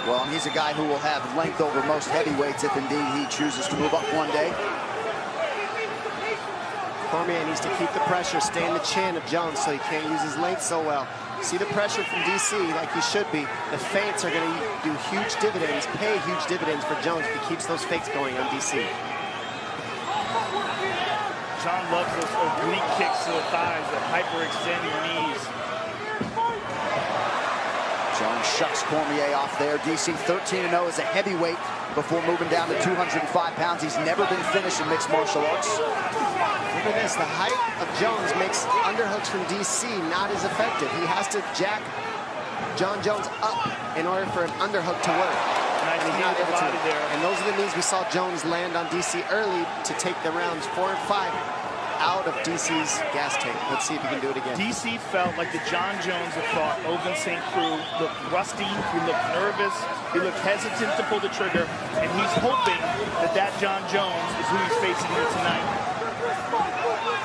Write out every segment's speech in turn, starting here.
Well, he's a guy who will have length over most heavyweights if indeed he chooses to move up one day. Cormier needs to keep the pressure, stay in the chin of Jones so he can't use his length so well. See the pressure from DC like he should be. The feints are going to do huge dividends, pay huge dividends for Jones if he keeps those fakes going on DC. John loves those oblique kicks to the thighs that hyperextend your knees. Jones shucks Cormier off there. DC 13-0 as a heavyweight before moving down to 205 pounds. He's never been finished in mixed martial arts. Look at this, the height of Jones makes underhooks from DC not as effective. He has to jack John Jones up in order for an underhook to work. Nice and he's not able to. there. And those are the knees we saw Jones land on DC early to take the rounds 4 and 5 out of DC's gas tank. Let's see if he can do it again. DC felt like the John Jones that fought Ovince St. Preux looked rusty, he looked nervous, he looked hesitant to pull the trigger, and he's hoping that that John Jones is who he's facing here tonight.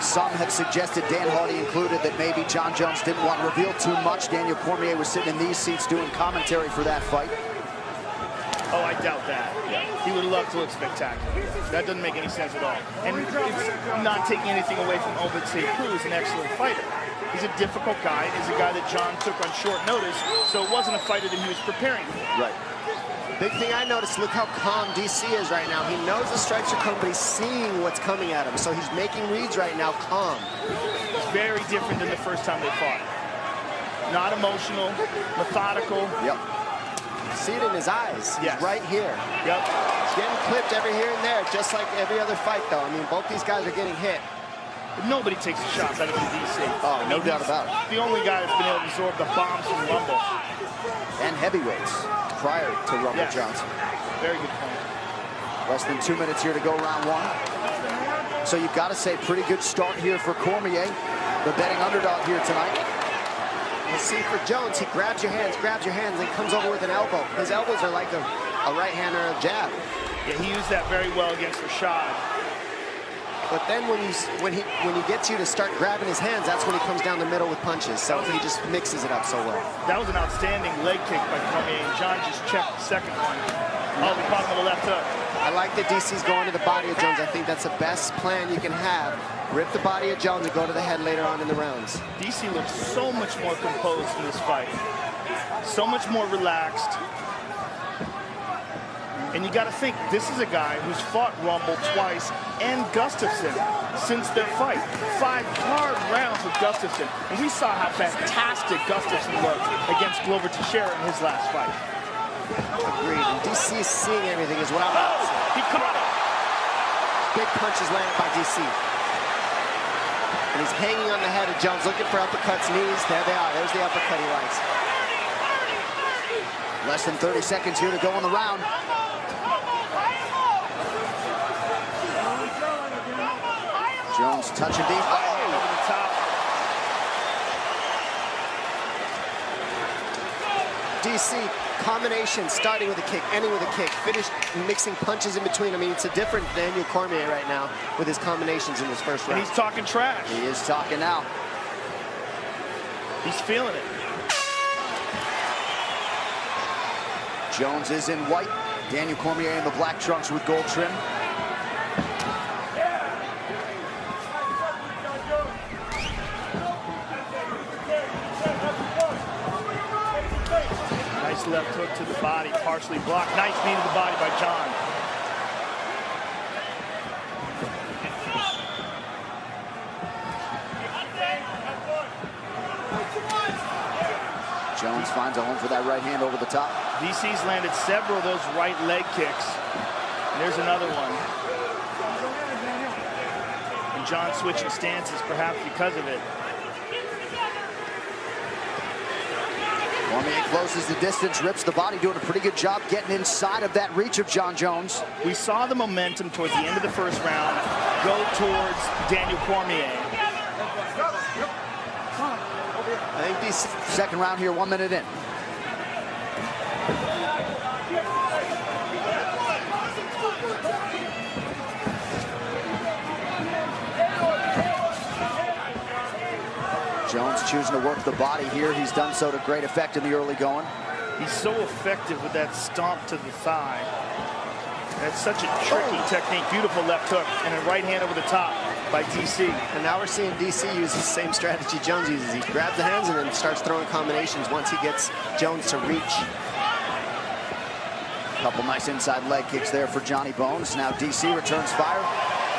Some have suggested, Dan Hardy included, that maybe John Jones didn't want to reveal too much. Daniel Cormier was sitting in these seats doing commentary for that fight. Oh, I doubt that. Yeah. He would love to look spectacular. That doesn't make any sense at all. And it's not taking anything away from Ovince St. Preux, who's an excellent fighter. He's a difficult guy. He's a guy that John took on short notice, so it wasn't a fighter that he was preparing for. Right. Big thing I noticed, look how calm DC is right now. He knows the strikes are coming, but he's seeing what's coming at him. So he's making reads right now, calm. It's very different than the first time they fought. Not emotional, methodical. Yep. See it in his eyes. Yes. He's right here. Yep. He's getting clipped every here and there, just like every other fight, though. I mean, both these guys are getting hit. But nobody takes a shot better than DC. Oh, no doubt about it. The only guy that's been able to absorb the bombs from Rumble. And heavyweights prior to Rumble Yes. Johnson. Very good point. Less than 2 minutes here to go, round one. So you've got to say, pretty good start here for Cormier, the betting underdog here tonight. We'll see for Jones, he grabs your hands, and comes over with an elbow. His elbows are like a right hand or a jab. Yeah, he used that very well against Rashad. But then when he gets you to start grabbing his hands, that's when he comes down the middle with punches. So he just mixes it up so well. That was an outstanding leg kick by Cormier, and John just checked the second one. Oh, he caught him with a left hook. I like that DC's going to the body of Jones. I think that's the best plan you can have. Rip the body of Jones and go to the head later on in the rounds. DC looks so much more composed in this fight. So much more relaxed. And you got to think, this is a guy who's fought Rumble twice and Gustafsson since their fight. 5 hard rounds with Gustafsson. And we saw how fantastic Gustafsson looked against Glover Teixeira in his last fight. Agreed. And DC is seeing everything as well. He caught him. Big punches landed by DC. And he's hanging on the head of Jones, looking for uppercuts, knees. There they are. There's the uppercut he likes. Less than 30 seconds here to go in the round. Jones touching deep. Over the top. DC, combination, starting with a kick, ending with a kick, finish mixing punches in between. I mean, it's a different Daniel Cormier right now with his combinations in this first round. And he's talking trash. He is talking now. He's feeling it. Jones is in white. Daniel Cormier in the black trunks with gold trim. Nice left hook to the body, partially blocked. Nice knee to the body by John. Jones finds a home for that right hand over the top. DC's landed several of those right leg kicks. And there's another one. And John switching stances, perhaps because of it. Cormier closes the distance, rips the body, doing a pretty good job getting inside of that reach of John Jones. We saw the momentum towards the end of the first round go towards Daniel Cormier. I think DC... Second round here, 1 minute in. Jones choosing to work the body here. He's done so to great effect in the early going. He's so effective with that stomp to the thigh. That's such a tricky technique. Beautiful left hook and a right hand over the top by DC. And now we're seeing DC use the same strategy Jones uses. He grabs the hands and then starts throwing combinations once he gets Jones to reach. Couple nice inside leg kicks there for Johnny Bones. Now DC returns fire.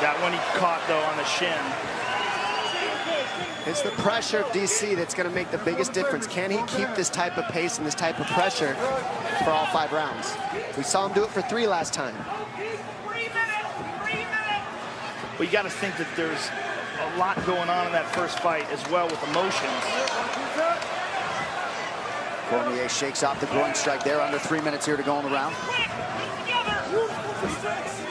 That one he caught, though, on the shin. It's the pressure of DC that's going to make the biggest difference. Can he keep this type of pace and this type of pressure for all 5 rounds? We saw him do it for 3 last time. Well, you got to think that there's a lot going on in that first fight as well with emotions. Cormier shakes off the groin strike there. Under 3 minutes here to go in the round.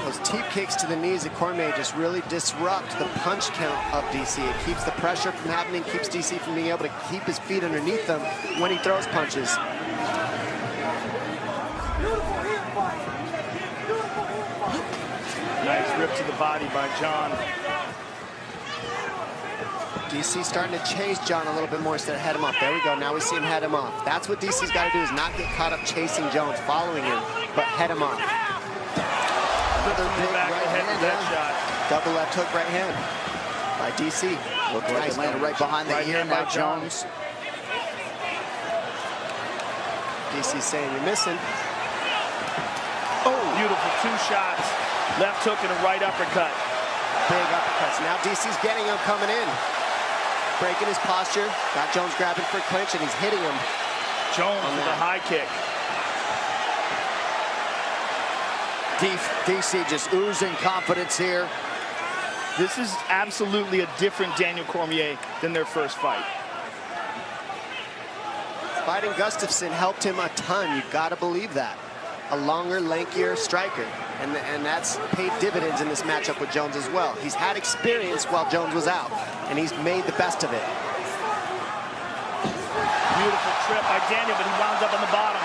Those teep kicks to the knees of Cormier just really disrupt the punch count of DC. It keeps the pressure from happening, keeps DC from being able to keep his feet underneath them when he throws punches. Nice rip to the body by John. DC starting to chase John a little bit more instead of head him off. There we go. Now we see him head him off. That's what DC's got to do, is not get caught up chasing Jones, following him, but head him off. Another big right hand shot. Double left hook right hand by DC. Looked like it landed right behind the ear. Now Jones. DC's saying you're missing. Oh, beautiful 2 shots. Left hook and a right uppercut. Big uppercuts. Now DC's getting him coming in. Breaking his posture. Got Jones grabbing for a clinch, and he's hitting him. Jones with a high kick. DC just oozing confidence here. This is absolutely a different Daniel Cormier than their first fight. Fighting Gustafsson helped him a ton. You've got to believe that. A longer, lankier striker. And that's paid dividends in this matchup with Jones as well. He's had experience while Jones was out, and he's made the best of it. Beautiful trip by Daniel, but he wound up on the bottom.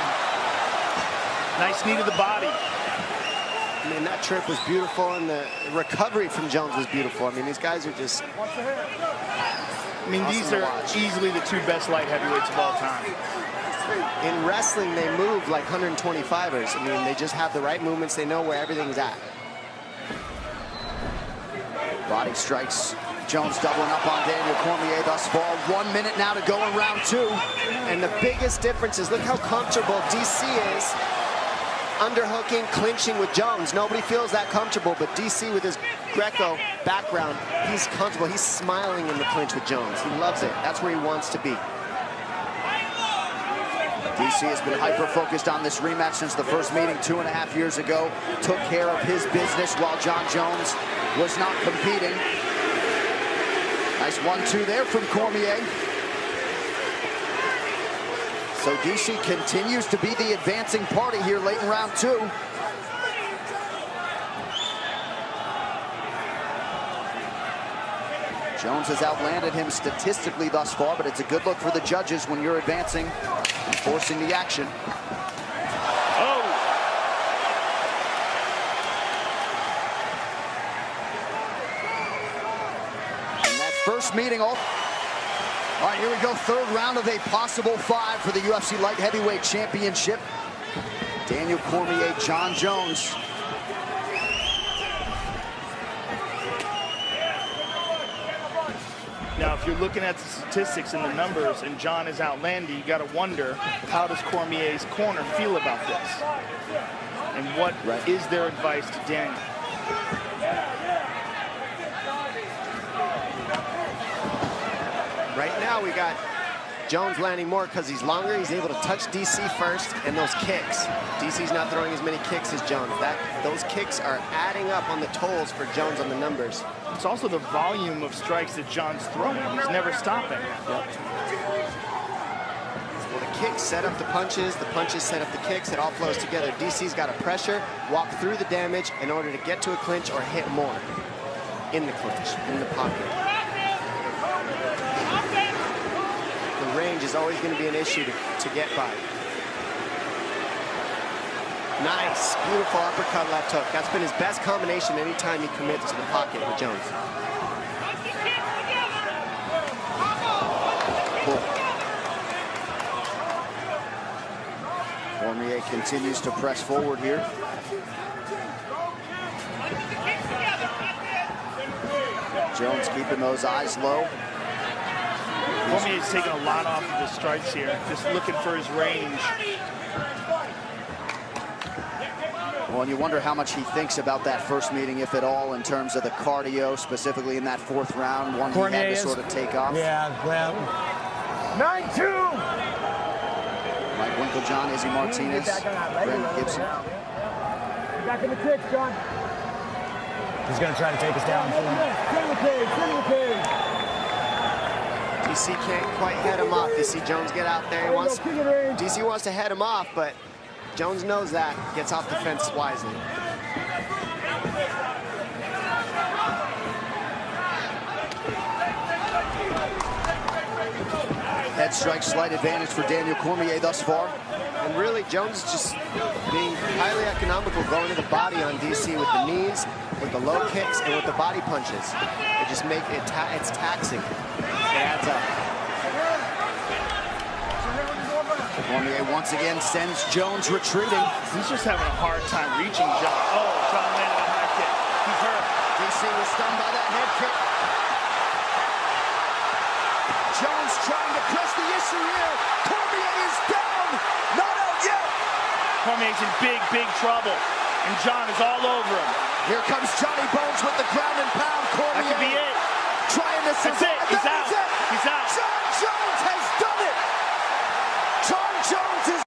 Nice knee to the body. I mean, that trip was beautiful, and the recovery from Jones was beautiful. I mean, these guys are just... I mean, these are easily the 2 best light heavyweights of all time. In wrestling, they move like 125ers. I mean, they just have the right movements. They know where everything's at. Body strikes. Jones doubling up on Daniel Cormier thus far. 1 minute now to go in round 2. And the biggest difference is look how comfortable DC is underhooking, clinching with Jones. Nobody feels that comfortable, but DC with his Greco background, he's comfortable. He's smiling in the clinch with Jones. He loves it. That's where he wants to be. DC has been hyper-focused on this rematch since the first meeting 2.5 years ago. Took care of his business while John Jones was not competing. Nice 1-2 there from Cormier. So DC continues to be the advancing party here late in round 2. Jones has outlanded him statistically thus far, but it's a good look for the judges when you're advancing and forcing the action. Oh! And that first meeting, all right, here we go, 3rd round of a possible 5 for the UFC Light Heavyweight Championship. Daniel Cormier, John Jones. Now, if you're looking at the statistics and the numbers, and John is outlanding, you got to wonder, how does Cormier's corner feel about this? And what is their advice to Daniel? Right now, we got Jones landing more because he's longer. He's able to touch DC first, and those kicks. DC's not throwing as many kicks as Jones. Those kicks are adding up on the tolls for Jones on the numbers. It's also the volume of strikes that John's throwing. He's never stopping. Yep. Well, the kicks set up the punches set up the kicks. It all flows together. DC's got to pressure, walk through the damage in order to get to a clinch or hit more in the clinch, in the pocket. The range is always going to be an issue to get by. Nice, beautiful uppercut left hook. That's been his best combination anytime he commits to the pocket with Jones. Cool. Cormier continues to press forward here. Jones keeping those eyes low. Cormier's taking a lot off of his strikes here, just looking for his range. Well, and you wonder how much he thinks about that first meeting, if at all, in terms of the cardio, specifically in that fourth round, one Cormier he had to sort of take off. Yeah, well. 9-2! Mike Winklejohn, Izzy Martinez, Brandon Gibson. Back in the cage, John. He's going to try to take us down. DC can't quite head him off. You see Jones get out there. DC wants to head him off, but Jones knows that. Gets off the fence wisely. Head strike, slight advantage for Daniel Cormier thus far. And really, Jones just being highly economical, going to the body on DC with the knees, with the low kicks, and with the body punches. It just make it, it's taxing. It adds up. Cormier once again sends Jones retreating. He's just having a hard time reaching John. Oh, John landed a high kick. He's hurt. DC was stunned by that head kick. Jones trying to press the issue here. Cormier is down. Not out yet. Cormier's in big trouble. And John is all over him. Here comes Johnny Bones with the ground and pound. Cormier. That could be it. Trying to survive. That's it. He's out. He's out. John Jones has done it. John Jones is